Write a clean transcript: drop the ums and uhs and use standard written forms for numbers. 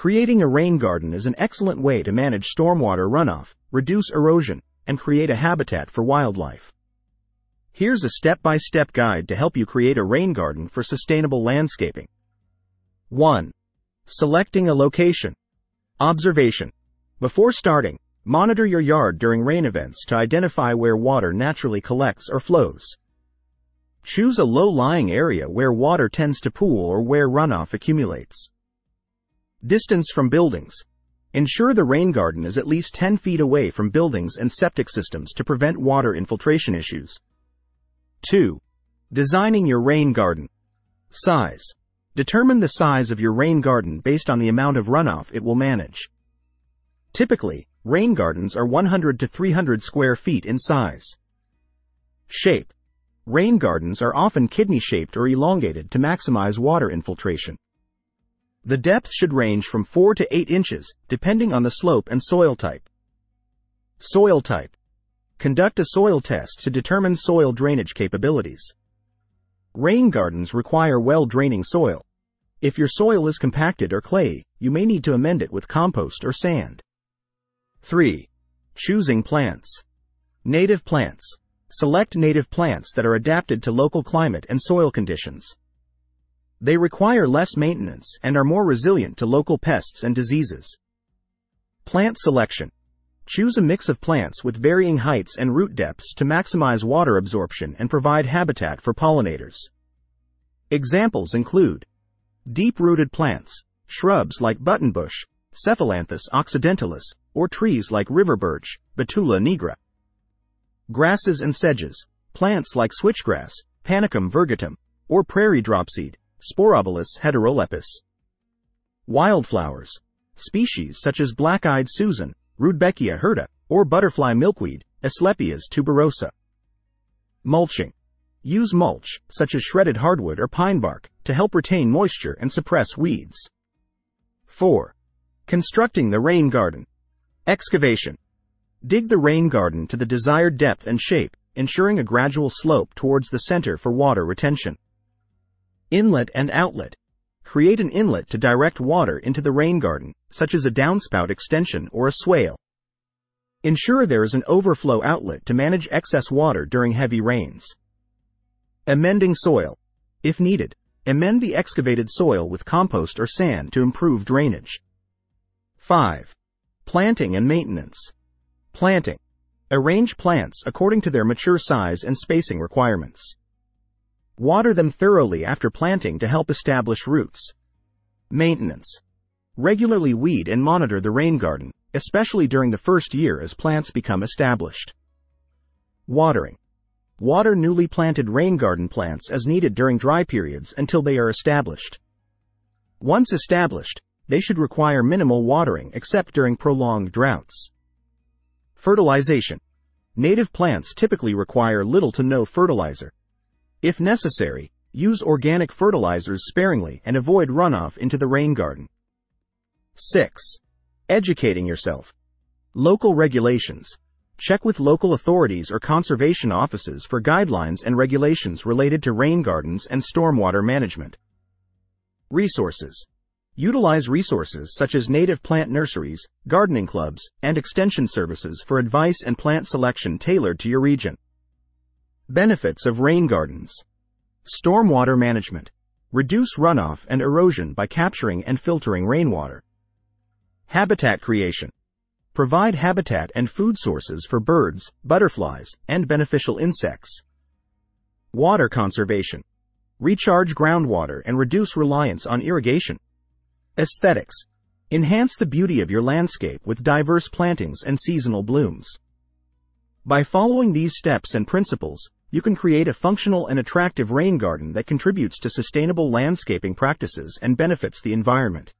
Creating a rain garden is an excellent way to manage stormwater runoff, reduce erosion, and create a habitat for wildlife. Here's a step-by-step guide to help you create a rain garden for sustainable landscaping. 1. Selecting a location. Observation. Before starting, monitor your yard during rain events to identify where water naturally collects or flows. Choose a low-lying area where water tends to pool or where runoff accumulates. Distance from buildings. Ensure the rain garden is at least 10 feet away from buildings and septic systems to prevent water infiltration issues. 2. Designing your rain garden. Size. Determine the size of your rain garden based on the amount of runoff it will manage. Typically, rain gardens are 100 to 300 square feet in size. Shape. Rain gardens are often kidney-shaped or elongated to maximize water infiltration. The depth should range from 4 to 8 inches, depending on the slope and soil type. Soil type. Conduct a soil test to determine soil drainage capabilities. Rain gardens require well-draining soil. If your soil is compacted or clayey, you may need to amend it with compost or sand. 3. Choosing plants. Native plants. Select native plants that are adapted to local climate and soil conditions. They require less maintenance and are more resilient to local pests and diseases. Plant selection. Choose a mix of plants with varying heights and root depths to maximize water absorption and provide habitat for pollinators. Examples include deep-rooted plants, shrubs like buttonbush, Cephalanthus occidentalis, or trees like river birch, Betula nigra. Grasses and sedges, plants like switchgrass, Panicum virgatum, or prairie dropseed, Sporobolus heterolepis. Wildflowers, species such as black-eyed Susan, Rudbeckia hirta, or butterfly milkweed, Asclepias tuberosa. Mulching. Use mulch, such as shredded hardwood or pine bark, to help retain moisture and suppress weeds. 4. Constructing the rain garden. Excavation. Dig the rain garden to the desired depth and shape, ensuring a gradual slope towards the center for water retention. Inlet and outlet. Create an inlet to direct water into the rain garden, such as a downspout extension or a swale. Ensure there is an overflow outlet to manage excess water during heavy rains. Amending soil. If needed, amend the excavated soil with compost or sand to improve drainage. 5. Planting and maintenance. Planting. Arrange plants according to their mature size and spacing requirements. Water them thoroughly after planting to help establish roots. Maintenance. Regularly weed and monitor the rain garden, especially during the first year as plants become established. Watering. Water newly planted rain garden plants as needed during dry periods until they are established. Once established, they should require minimal watering except during prolonged droughts. Fertilization. Native plants typically require little to no fertilizer. If necessary, use organic fertilizers sparingly and avoid runoff into the rain garden. 6. Educating yourself. Local regulations. Check with local authorities or conservation offices for guidelines and regulations related to rain gardens and stormwater management. Resources. Utilize resources such as native plant nurseries, gardening clubs, and extension services for advice and plant selection tailored to your region. Benefits of rain gardens. Stormwater management. Reduce runoff and erosion by capturing and filtering rainwater. Habitat creation. Provide habitat and food sources for birds, butterflies, and beneficial insects. Water conservation. Recharge groundwater and reduce reliance on irrigation. Aesthetics. Enhance the beauty of your landscape with diverse plantings and seasonal blooms. By following these steps and principles, you can create a functional and attractive rain garden that contributes to sustainable landscaping practices and benefits the environment.